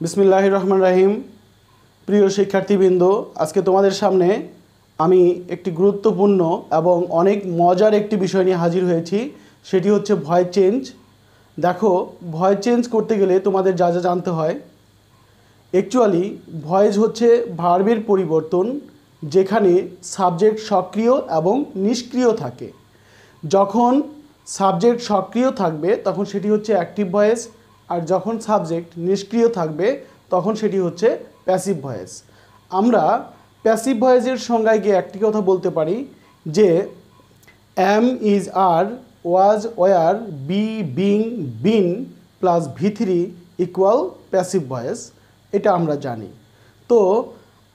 বিসমিল্লাহির রহমানির রহিম। প্রিয় শিক্ষার্থীবৃন্দ, আজকে তোমাদের সামনে আমি একটি গুরুত্বপূর্ণ এবং অনেক মজার একটি বিষয় নিয়ে হাজির হয়েছি। সেটি হচ্ছে ভয়েস চেঞ্জ। দেখো, ভয়েস চেঞ্জ করতে গেলে তোমাদের যা যা জানতে হয়। অ্যাকচুয়ালি ভয়েস হচ্ছে ভার্বের পরিবর্তন, যেখানে সাবজেক্ট সক্রিয় এবং নিষ্ক্রিয় থাকে। যখন সাবজেক্ট সক্রিয় থাকবে তখন সেটি হচ্ছে অ্যাক্টিভ ভয়েস, আর যখন সাবজেক্ট নিষ্ক্রিয় থাকবে তখন সেটি হচ্ছে প্যাসিভ ভয়েস। আমরা প্যাসিভ ভয়েসের সংজ্ঞায় গিয়ে একটি কথা বলতে পারি যে am is are, was were, be being been plus V3 equal passive voice. এটা আমরা জানি। তো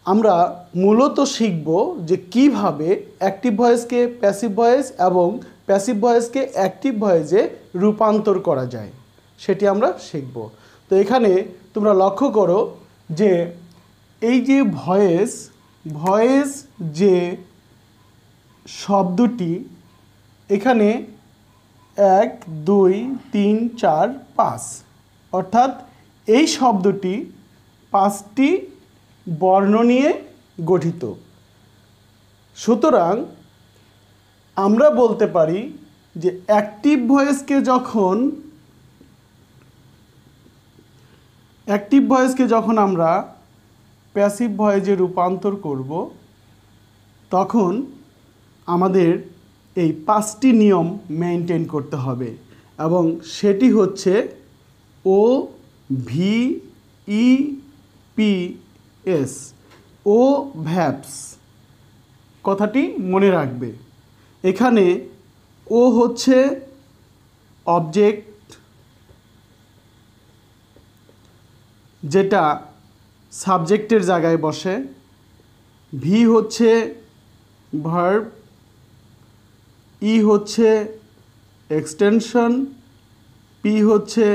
আমরা মূলত শিখব যে কিভাবে অ্যাক্টিভ ভয়েসকে প্যাসিভ ভয়েস এবং প্যাসিভ ভয়েসকে অ্যাক্টিভ ভয়েসে রূপান্তর করা যায়, সেটি আমরা শিখব। তো এখানে তোমরা লক্ষ্য করো যে এই যে ভয়েস যে শব্দটি এখানে 1 2 3 4 5, অর্থাৎ এই শব্দটি 5টি বর্ণ নিয়ে গঠিত। সুতরাং আমরা বলতে পারি যে অ্যাক্টিভ ভয়েসকে যখন আমরা প্যাসিভ ভয়েসে রূপান্তর করব, তখন আমাদের এই 5টি নিয়ম মেনটেন করতে হবে, এবং সেটি হচ্ছে OVEPS, ও ভ্যাপস। কথাটি মনে রাখবে। এখানে ও হচ্ছে অবজেক্ট, যেটা সাবজেক্টের জায়গায় বসে। ভি হচ্ছে ভার্ব, ই হচ্ছে এক্সটেনশন, পি হচ্ছে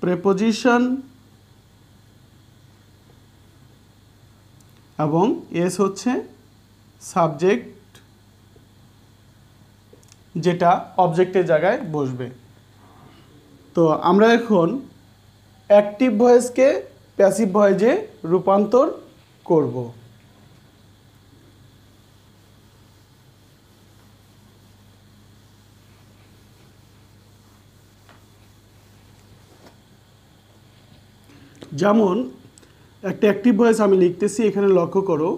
প্রেপোজিশন এবং এস হচ্ছে সাবজেক্ট, যেটা অবজেক্টের জায়গায় বসবে। তো আমরা এখন অ্যাক্টিভ ভয়েসকে প্যাসিভ ভয়েসে রূপান্তর করব। যেমন একটা অ্যাক্টিভ ভয়েস আমি লিখতেছি, এখানে লক্ষ্য করো।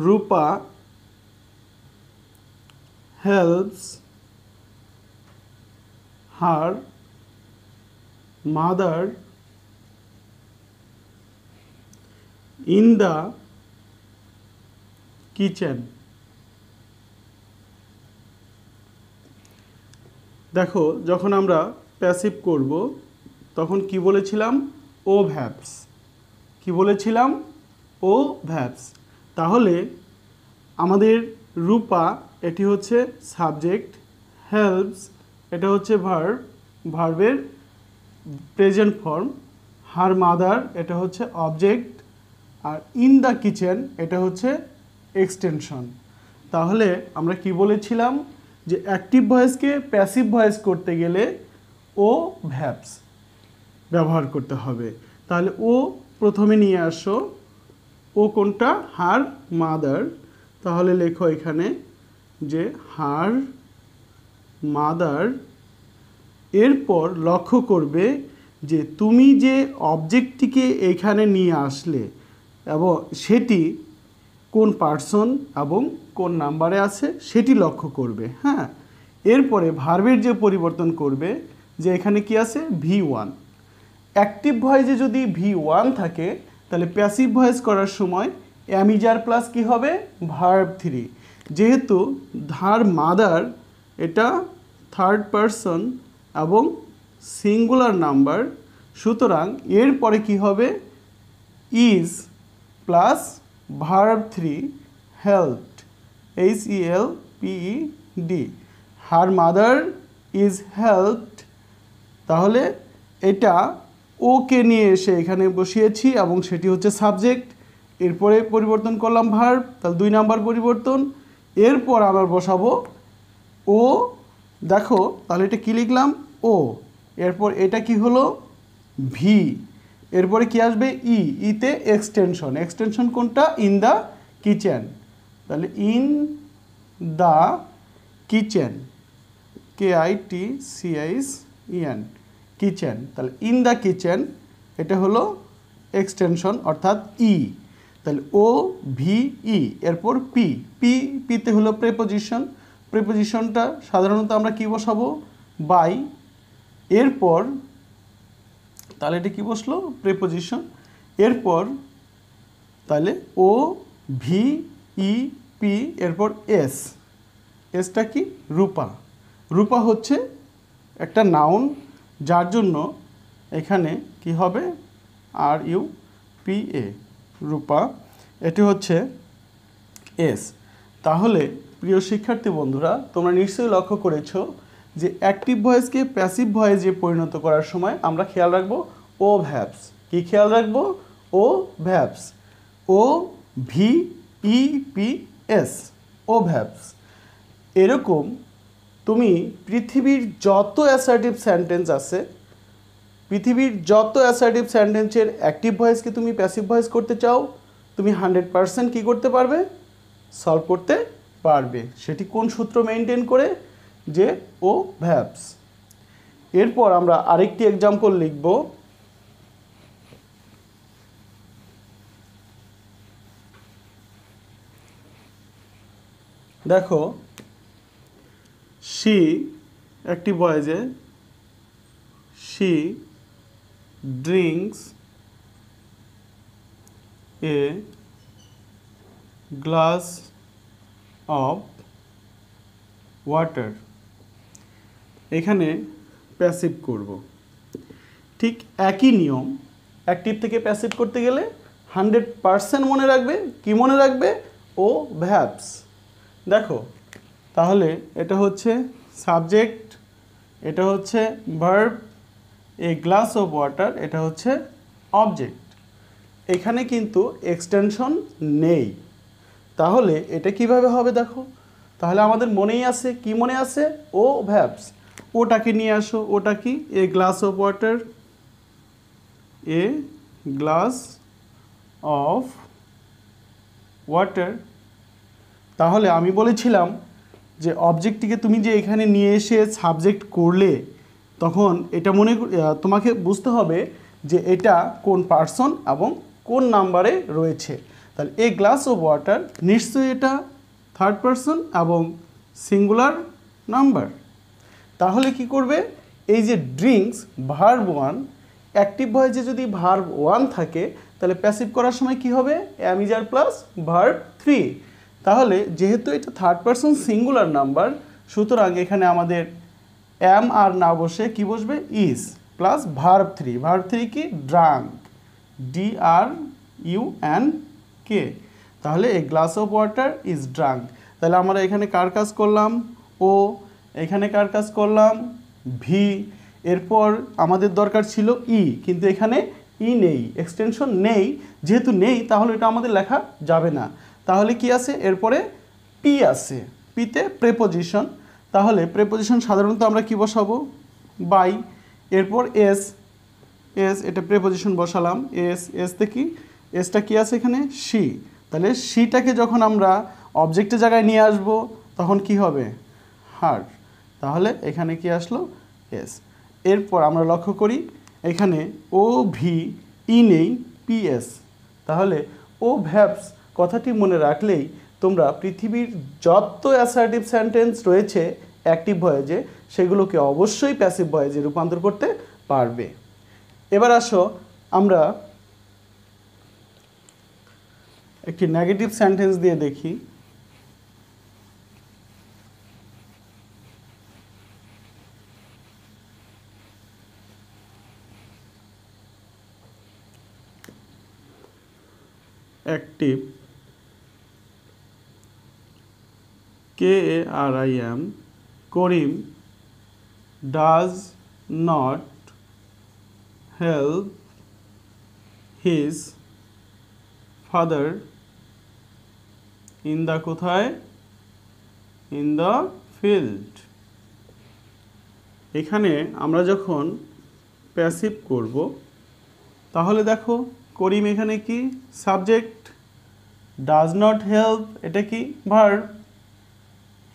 রূপা helps her mother in the kitchen. দেখো, যখন আমরা প্যাসিভ করব তখন কি বলেছিলাম? ও ভ্যাপস। কি বলেছিলাম? ও ভ্যাপস। তাহলে আমাদের রূপা, এটি হচ্ছে সাবজেক্ট, হেল্পস এটা হচ্ছে ভার্ব, ভার্বের প্রেজেন্ট ফর্ম, হার মাদার এটা হচ্ছে অবজেক্ট, আর ইন দ্য কিচেন এটা হচ্ছে এক্সটেনশন। তাহলে আমরা কি বলেছিলাম যে অ্যাক্টিভ ভয়েসকে প্যাসিভ ভয়েস করতে গেলে ও ভ্যাপস ব্যবহার করতে হবে। তাহলে ও প্রথমে নিয়ে আসো। ও কোনটা? Her mother. তাহলে লেখো এখানে যে হার মাদার। এরপর লক্ষ্য করবে যে তুমি যে অবজেক্টটিকে এখানে নিয়ে আসলে এবং সেটি কোন পার্সন এবং কোন নাম্বারে আছে সেটি লক্ষ্য করবে। হ্যাঁ, এরপরে ভার্বের যে পরিবর্তন করবে, যে এখানে কি আছে? V1। অ্যাক্টিভ ভয়েসে যদি V1 থাকে তাহলে প্যাসিভ ভয়েস করার সময় অ্যামিজার প্লাস কি হবে? ভার্ব 3। যেহেতু ধার মাদার এটা থার্ড পারসন এবং সিঙ্গুলার নাম্বার, সুতরাং এরপরে কি হবে? Is plus verb 3 helped, HELPED। Her mother is helped. তাহলে এটা ওকে নিয়ে এসে এখানে বসিয়েছি এবং সেটি হচ্ছে সাবজেক্ট। এরপরে পরিবর্তন করলাম ভার্ব, তাহলে 2 নাম্বার পরিবর্তন। এরপর আমরা বসাবো ও। দেখো, তাহলে এটা কি লিখলাম? ও। এরপর এটা কি হলো ভি, এরপরে কি আসবে ই, ইতে এক্সটেনশন, এক্সটেনশন কোনটা ইন দ্য কিচেন, তাহলে in the kitchen, KITCHEN kitchen, তাহলে ইন দ্য কিচেন এটা হলো এক্সটেনশন অর্থাৎ ই, তাহলে ও ভি ই, এরপর পি, পিতে হলো প্রেপোজিশন, প্রেপোজিশনটা সাধারণত আমরা কি বসাবো বাই, এরপর তাহলে এটা কি বসলো প্রেপোজিশন, এরপর তাহলে ও ভি ই পি, এরপর এস, এসটা কি রূপা, রূপা হচ্ছে একটা নাউন যার জন্য এখানে কি হবে RUPA রূপা, এটি হচ্ছে এস। তাহলে প্রিয় শিক্ষার্থী বন্ধুরা তোমরা নিশ্চয়ই লক্ষ্য করেছো যে অ্যাক্টিভ ভয়েসকে প্যাসিভ ভয়েসে পরিণত করার সময় আমরা খেয়াল রাখবো ও ভ্যাবস, কি খেয়াল রাখবো ও ভ্যাবস, ও ভি ই পি এস, ও ভ্যাবস। এরকম তুমি পৃথিবীর যত অ্যাসার্টিভ সেন্টেন্স আছে, পৃথিবীর যত অ্যাসার্টিভ সেন্টেন্সের অ্যাক্টিভ ভয়েসকে তুমি প্যাসিভ ভয়েস করতে চাও, তুমি 100% কী করতে পারবে সলভ করতে পারবে, সেটি কোন সূত্র মেনটেন করে যে ও ভ্যাবস। এরপর আমরা আরেকটি এক্সাম্পল লিখব, দেখো শি একটি ভয়েসে she drinks a glass of water, এখানে প্যাসিভ করব, ঠিক একই নিয়ম অ্যাক্টিভ থেকে প্যাসিভ করতে গেলে 100% মনে রাখবে, কি মনে রাখবে ও ভ্যাবস। দেখো তাহলে এটা হচ্ছে সাবজেক্ট, এটা হচ্ছে verb, A glass of water এটা হচ্ছে অবজেক্ট, এখানে কিন্তু এক্সটেনশন নেই, তাহলে এটা কিভাবে হবে দেখো, তাহলে আমাদের মনেই আছে, কি মনে আছে ও ভ্যাবস, ওটাকে নিয়ে আসো, ওটা কি এ glass of water, A glass of water, তাহলে আমি বলেছিলাম যে অবজেক্টটিকে তুমি যে এখানে নিয়ে এসে সাবজেক্ট করলে তখন এটা তোমাকে বুঝতে হবে যে এটা কোন পার্সন এবং কোন নাম্বারে রয়েছে, তাহলে এ গ্লাস অফ ওয়াটার নিশ্চয়ই এটা থার্ড পার্সন এবং সিঙ্গুলার নাম্বার। তাহলে কি করবে এই যে ড্রিঙ্কস ভার্ব 1, অ্যাক্টিভ ভয়েসে যদি ভার্ব 1 থাকে তাহলে প্যাসিভ করার সময় কি হবে am is are plus verb 3, তাহলে যেহেতু এটা থার্ড পার্সন সিঙ্গুলার নাম্বার সুতরাং এখানে আমাদের অ্যাম আর না বসে কি বসবে ইজ প্লাস ভার্ব 3, ভার্ব 3 কি ড্রাঙ্ক, DRUNK, তাহলে a glass of water is drunk, তাহলে আমরা এখানে কার কাজ করলাম ও, এখানে কার কাজ করলাম ভি, এরপর আমাদের দরকার ছিল ই, কিন্তু এখানে ই নেই, এক্সটেনশন নেই, যেহেতু নেই তাহলে এটা আমাদের লেখা যাবে না, তাহলে কি আছে এরপরে পি আছে, পিতে প্রেপোজিশন, তাহলে প্রেপোজিশন সাধারণত আমরা কি বসাবো বাই, এরপর এস, এস এটা প্রেপোজিশন বসালাম, এসতে কি এসটা কি আছে এখানে শি, তাহলে শিটাকে যখন আমরা অবজেক্টের জায়গায় নিয়ে আসব তখন কি হবে হার, তাহলে এখানে কি আসলো এস। এরপর আমরা লক্ষ্য করি এখানে ও ভি ই নেই পিএস, তাহলে ও ভ্যাবস কথাটি মনে রাখলেই তোমরা পৃথিবীর যত অ্যাসার্টিভ সেন্টেন্স রয়েছে অ্যাক্টিভ ভয়েসে সেগুলোকে অবশ্যই প্যাসিভ ভয়েসে রূপান্তর করতে পারবে। এবার আসো আমরা একটি নেগেটিভ সেন্টেন্স দিয়ে দেখি, active KARIM Karim does not help his father in the কোথায় ইন দ্য ফিল্ড, এখানে আমরা যখন প্যাসিভ করব তাহলে দেখো করিম এখানে কি সাবজেক্ট, ডাজ নট হেল্প এটা কি verb,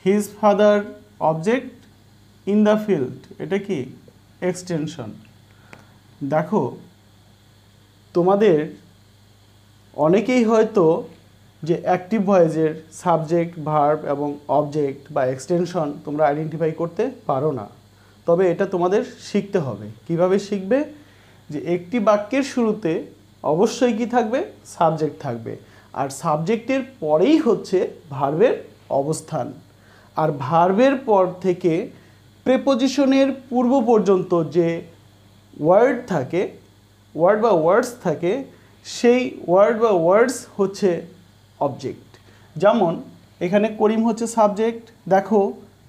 his father object, in the field এটা কি এক্সটেনশন। দেখো তোমাদের অনেকেই হয়তো যে অ্যাক্টিভ ভয়েসের সাবজেক্ট ভার্ব এবং অবজেক্ট বা এক্সটেনশন তোমরা আইডেন্টিফাই করতে পারো না, তবে এটা তোমাদের শিখতে হবে। কিভাবে শিখবে? যে একটি বাক্যের শুরুতে অবশ্যই কি থাকবে? সাবজেক্ট থাকবে, আর সাবজেক্টের পরেই হচ্ছে ভার্বের অবস্থান, আর ভার্বের পর থেকে প্রেপোজিশনের পূর্ব পর্যন্ত যে ওয়ার্ড থাকে, ওয়ার্ড বা ওয়ার্ডস থাকে, সেই ওয়ার্ড বা ওয়ার্ডস হচ্ছে অবজেক্ট। যেমন এখানে করিম হচ্ছে সাবজেক্ট, দেখো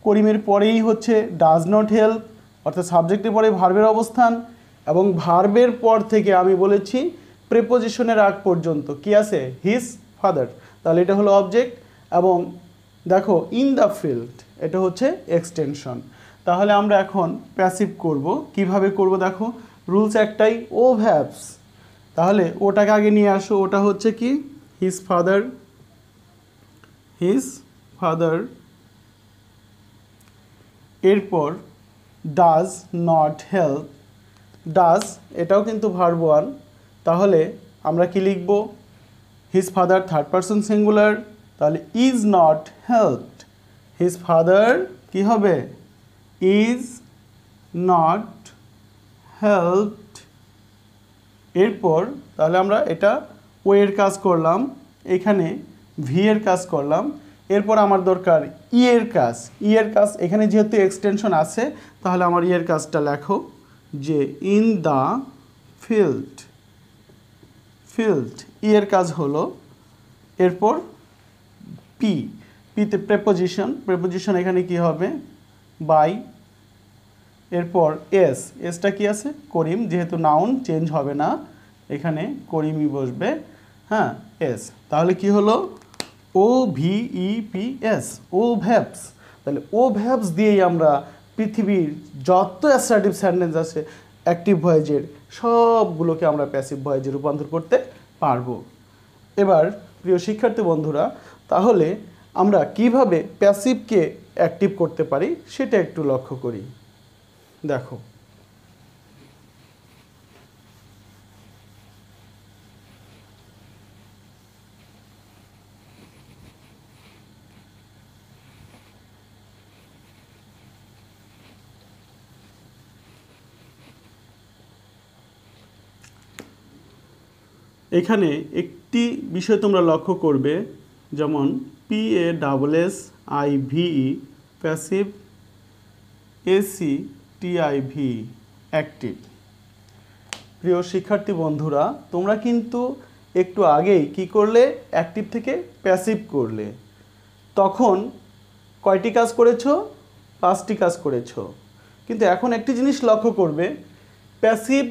করিমের পরেই হচ্ছে ডাজ নট হেল্প, অর্থাৎ সাবজেক্টের পরে ভার্বের অবস্থান, এবং ভার্বের পর থেকে আমি বলেছি প্রেপোজিশনের আগ পর্যন্ত কি আছে? হিজ ফাদার, তাহলে এটা হলো অবজেক্ট। এবং দেখো ইন দ্য ফিল্ড এটা হচ্ছে এক্সটেনশন। তাহলে আমরা এখন প্যাসিভ করব। কিভাবে করব? দেখো রুলস একটাই, ও ভ্যাবস। তাহলে ওটাকে আগে নিয়ে আসো, ওটা হচ্ছে কি হিজ ফাদার, হিজ ফাদার, এরপর ডাজ নট হেল্প, ডাজ এটাও কিন্তু ভার্ব ওয়ান, তাহলে আমরা কি লিখব? His father third person singular, তাহলে is not helped, his father কি হবে? Is not helped. এরপর তাহলে আমরা এটা ও এর কাজ করলাম, এখানে ভি এর কাজ করলাম, এরপর আমার দরকার ই এর কাজ। ই এর কাজ এখানে যেহেতু এক্সটেনশন আছে, তাহলে আমার ই এর কাজটা লেখো যে ইন দ্য ফিল্ড, ফিল্ড ই এর কাজ হলো। এরপর পি, পিতে প্রেপোজিশন, প্রেপোজিশন এখানে কি হবে? বাই। এরপর এস, এসটা কি আছে? করিম, যেহেতু নাউন চেঞ্জ হবে না, এখানে করিমই বসবে। হ্যাঁ, এস, তাহলে কি হলো? ও ভি ই পি এস, ও ভ্যাবস। তাহলে ও ভ্যাবস দিয়েই আমরা পৃথিবীর যত অ্যাসার্টিভ সেন্টেন্স আছে অ্যাক্টিভ ভয়েসের সবগুলোকে আমরা প্যাসিভ ভয়েসে রূপান্তর করতে পারবো। এবার প্রিয় শিক্ষার্থী বন্ধুরা, তাহলে আমরা কিভাবে প্যাসিভকে অ্যাক্টিভ করতে পারি সেটা একটু লক্ষ্য করি। দেখো এখানে একটি বিষয় তোমরা লক্ষ্য করবে, যেমন PASSIVE প্যাসিভ, ACTIV অ্যাক্টিভ। প্রিয় শিক্ষার্থী বন্ধুরা, তোমরা কিন্তু একটু আগেই কি করলে? অ্যাক্টিভ থেকে প্যাসিভ করলে। তখন কয়টি কাজ করেছো? 5টি কাজ করেছো। কিন্তু এখন একটি জিনিস লক্ষ্য করবে, প্যাসিভ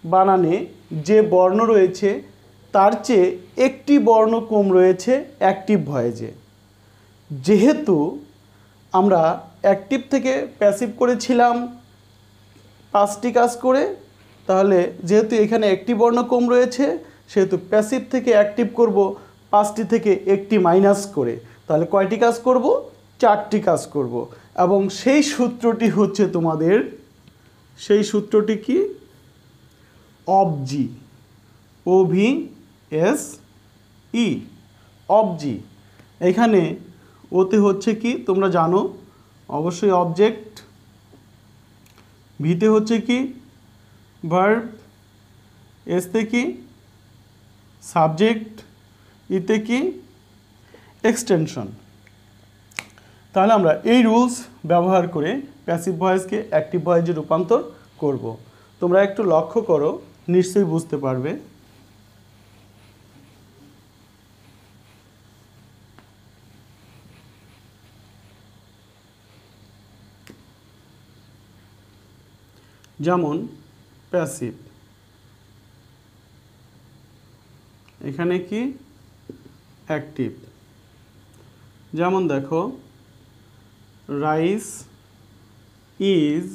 বানানে যে বর্ণ রয়েছে তার চেয়ে একটি বর্ণ কম রয়েছে অ্যাক্টিভ ভয়েসে। যেহেতু আমরা অ্যাক্টিভ থেকে প্যাসিভ করেছিলাম 5টি কাজ করে, তাহলে যেহেতু এখানে একটি বর্ণ কম রয়েছে, সেহেতু প্যাসিভ থেকে অ্যাক্টিভ করব 5টি থেকে একটি মাইনাস করে, তাহলে কয়টি কাজ করব? 4টি কাজ করব। এবং সেই সূত্রটি হচ্ছে তোমাদের, সেই সূত্রটি কি? অবজি, OVSE, অবজি। এখানে ওতে হচ্ছে কি তোমরা জানো অবশ্যই অবজেক্ট, ভিতে হচ্ছে কি ভার্ব, এসতে কি সাবজেক্ট, ইতে কি এক্সটেনশন। তাহলে আমরা এই রুলস ব্যবহার করে প্যাসিভ ভয়েসকে অ্যাক্টিভ ভয়েসে রূপান্তর করব। তোমরা একটু লক্ষ্য করো, নিশ্চয়ই বুঝতে পারবে। যেমন প্যাসিভ, এখানে কি অ্যাক্টিভ। যেমন দেখো rice is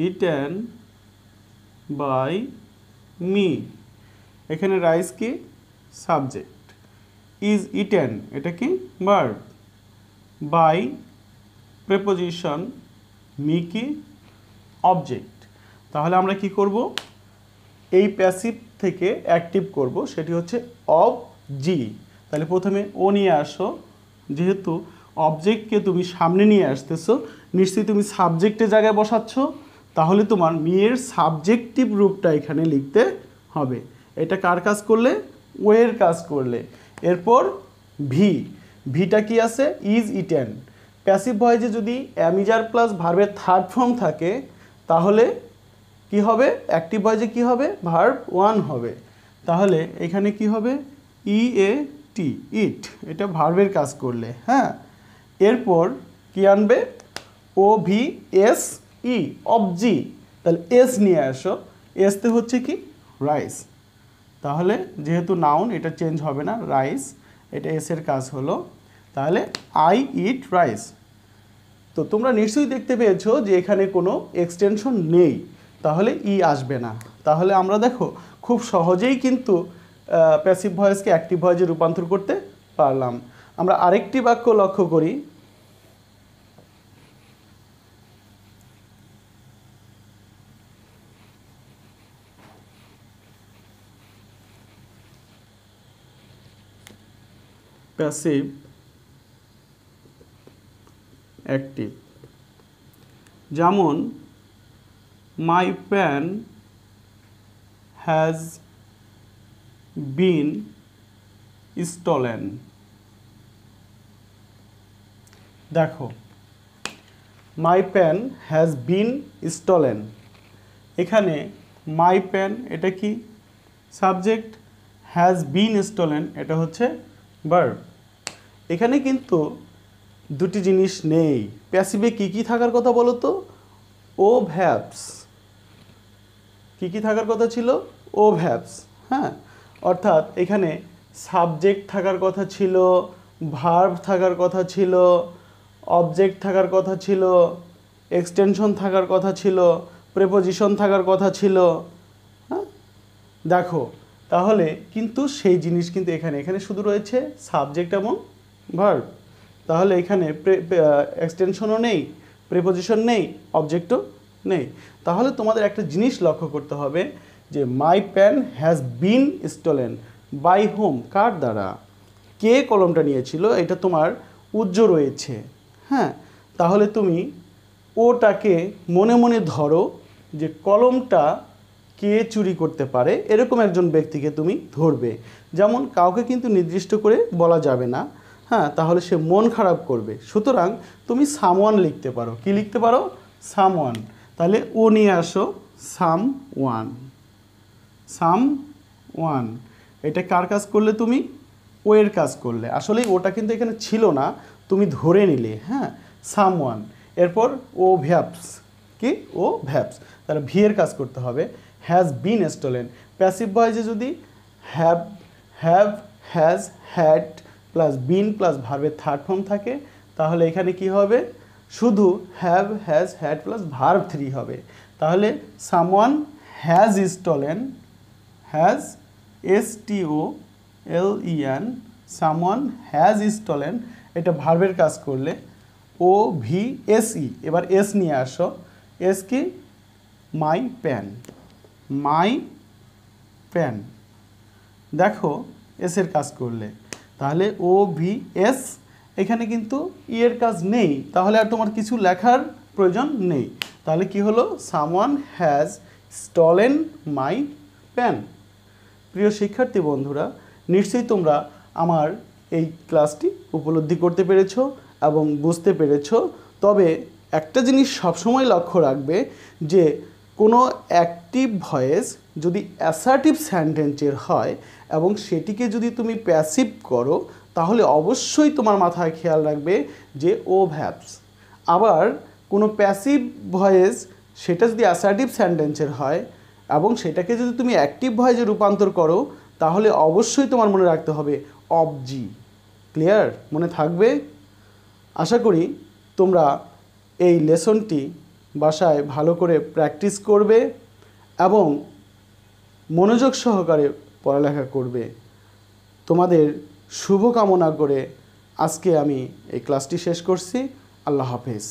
eaten by me. এখানে রাইস কি সাবজেক্ট, ইজ ইটেন এটা কি ভার্ব, বাই প্রেপোজিশন মি কি অবজেক্ট। তাহলে আমরা কি করব, এই প্যাসিভ থেকে অ্যাক্টিভ করব, সেটি হচ্ছে অব জি। তাহলে প্রথমে ও নিয়ে আসো, যেহেতু অবজেক্টকে তুমি সামনে নিয়ে আসতেছো, নিশ্চয়ই তুমি সাবজেক্টের জায়গায় বসাচ্ছ, তাহলে তোমার মিয়ের সাবজেক্টিভ রূপটা এখানে লিখতে হবে। এটা কার কাজ করলে, ওয়ের কাজ করলে। এরপর ভি, ভিটা কি আছে, ইজ ইটেন। প্যাসিভ ভয়েসে যদি অ্যামিজার প্লাস ভার্বের থার্ড ফর্ম থাকে তাহলে কি হবে, অ্যাক্টিভ ভয়েসে কি হবে, ভার্ব ওয়ান হবে। তাহলে এখানে কি হবে, ই এ টি ইট, এটা ভার্বের কাজ করলে। হ্যাঁ, এরপর কি আনবে, ও ভি এস ই অবজি। তাহলে এস নিয়ে আসো, এসতে হচ্ছে কি রাইস। তাহলে যেহেতু নাউন এটা চেঞ্জ হবে না, রাইস এটা এসের কাজ হলো। তাহলে আই ইট রাইস। তো তোমরা নিশ্চয়ই দেখতে পেয়েছো যে এখানে কোনো এক্সটেনশন নেই, তাহলে ই আসবে না। তাহলে আমরা দেখো খুব সহজেই কিন্তু প্যাসিভ ভয়েসকে অ্যাক্টিভ ভয়েসে রূপান্তর করতে পারলাম। আমরা আরেকটি বাক্য লক্ষ্য করি, প্যাসিভ অ্যাক্টিভ। যেমন মাই প্যান হ্যাজ বিন স্টলেন। দেখো মাই প্যান হ্যাজ বিন স্টলেন, এখানে মাই প্যান এটা কি সাবজেক্ট, হ্যাজ বিন স্টলেন এটা হচ্ছে ভার্ব। এখানে কিন্তু দুটি জিনিস নেই। প্যাসিভে কি কি থাকার কথা বলো তো, ও ভ্যাবস। কি কি থাকার কথা ছিল, ও ভ্যাবস। হ্যাঁ, অর্থাৎ এখানে সাবজেক্ট থাকার কথা ছিল, ভার্ব থাকার কথা ছিল, অবজেক্ট থাকার কথা ছিল, এক্সটেনশন থাকার কথা ছিল, প্রেপোজিশন থাকার কথা ছিল। হ্যাঁ, দেখো তাহলে কিন্তু সেই জিনিস কিন্তু এখানে এখানে শুধু রয়েছে সাবজেক্ট এবং ভার্ব। তাহলে এখানে এক্সটেনশনও নেই, প্রেপোজিশন নেই, অবজেক্টও নেই। তাহলে তোমাদের একটা জিনিস লক্ষ্য করতে হবে যে my pen has been stolen by home, কার দ্বারা, কে কলমটা নিয়েছিল, এটা তোমার উজ্জ্ব রয়েছে। হ্যাঁ, তাহলে তুমি ওটাকে মনে মনে ধরো যে কলমটা কে চুরি করতে পারে, এরকম একজন ব্যক্তিকে তুমি ধরবে। যেমন কাউকে কিন্তু নির্দিষ্ট করে বলা যাবে না, হ্যাঁ, তাহলে সে মন খারাপ করবে। সুতরাং তুমি সামওয়ান লিখতে পারো, কি লিখতে পারো, সামওয়ান। তাহলে ও নিয়ে আসো, সাম ওয়ান, সাম ওয়ান। এটা কার কাজ করলে তুমি, ও এর কাজ করলে। আসলে ওটা কিন্তু এখানে ছিল না, তুমি ধরে নিলে। হ্যাঁ, সাম ওয়ান। এরপর ও ভ্যাবস, কি ও ভ্যাবস, তাহলে ভি এর কাজ করতে হবে, হ্যাজ বিন স্টোলেন। প্যাসিভ ভয়েসে যদি have, have, has, had plus been plus ভার্বের থার্ড ফর্ম থাকে তাহলে এখানে কি হবে, শুধু have, has, had plus verb three হবে। তাহলে someone has stolen, has S T O L E N, someone has stolen, এটা ভার্বের কাজ করলে ও ভি এস ই। এবার এস নিয়ে আসো, এস কি মাই প্যান, মাই প্যান। দেখো এসের কাজ করলে, তাহলে ও ভি এস, এখানে কিন্তু ই এর কাজ নেই, তাহলে আর তোমার কিছু লেখার প্রয়োজন নেই। তাহলে কি হলো, someone has stolen my pan. প্রিয় শিক্ষার্থী বন্ধুরা, নিশ্চয়ই তোমরা আমার এই ক্লাসটি উপলব্ধি করতে পেরেছো এবং বুঝতে পেরেছো। তবে একটা জিনিস সবসময় লক্ষ্য রাখবে যে কোনো অ্যাক্টিভ ভয়েস যদি অ্যাসার্টিভ সেন্টেন্সের হয় এবং সেটিকে যদি তুমি প্যাসিভ করো তাহলে অবশ্যই তোমার মাথায় খেয়াল রাখবে যে ও ভ্যাবস। আবার কোনো প্যাসিভ ভয়েস সেটা যদি অ্যাসার্টিভ সেন্টেন্সের হয় এবং সেটাকে যদি তুমি অ্যাক্টিভ ভয়েসে রূপান্তর করো তাহলে অবশ্যই তোমার মনে রাখতে হবে অবজি। ক্লিয়ার, মনে থাকবে? আশা করি তোমরা এই লেসনটি বাসায় ভালো করে প্র্যাকটিস করবে এবং মনোযোগ সহকারে পড়ালেখা করবে। তোমাদের শুভকামনা করে আজকে আমি এই ক্লাসটি শেষ করছি। আল্লাহ হাফেজ।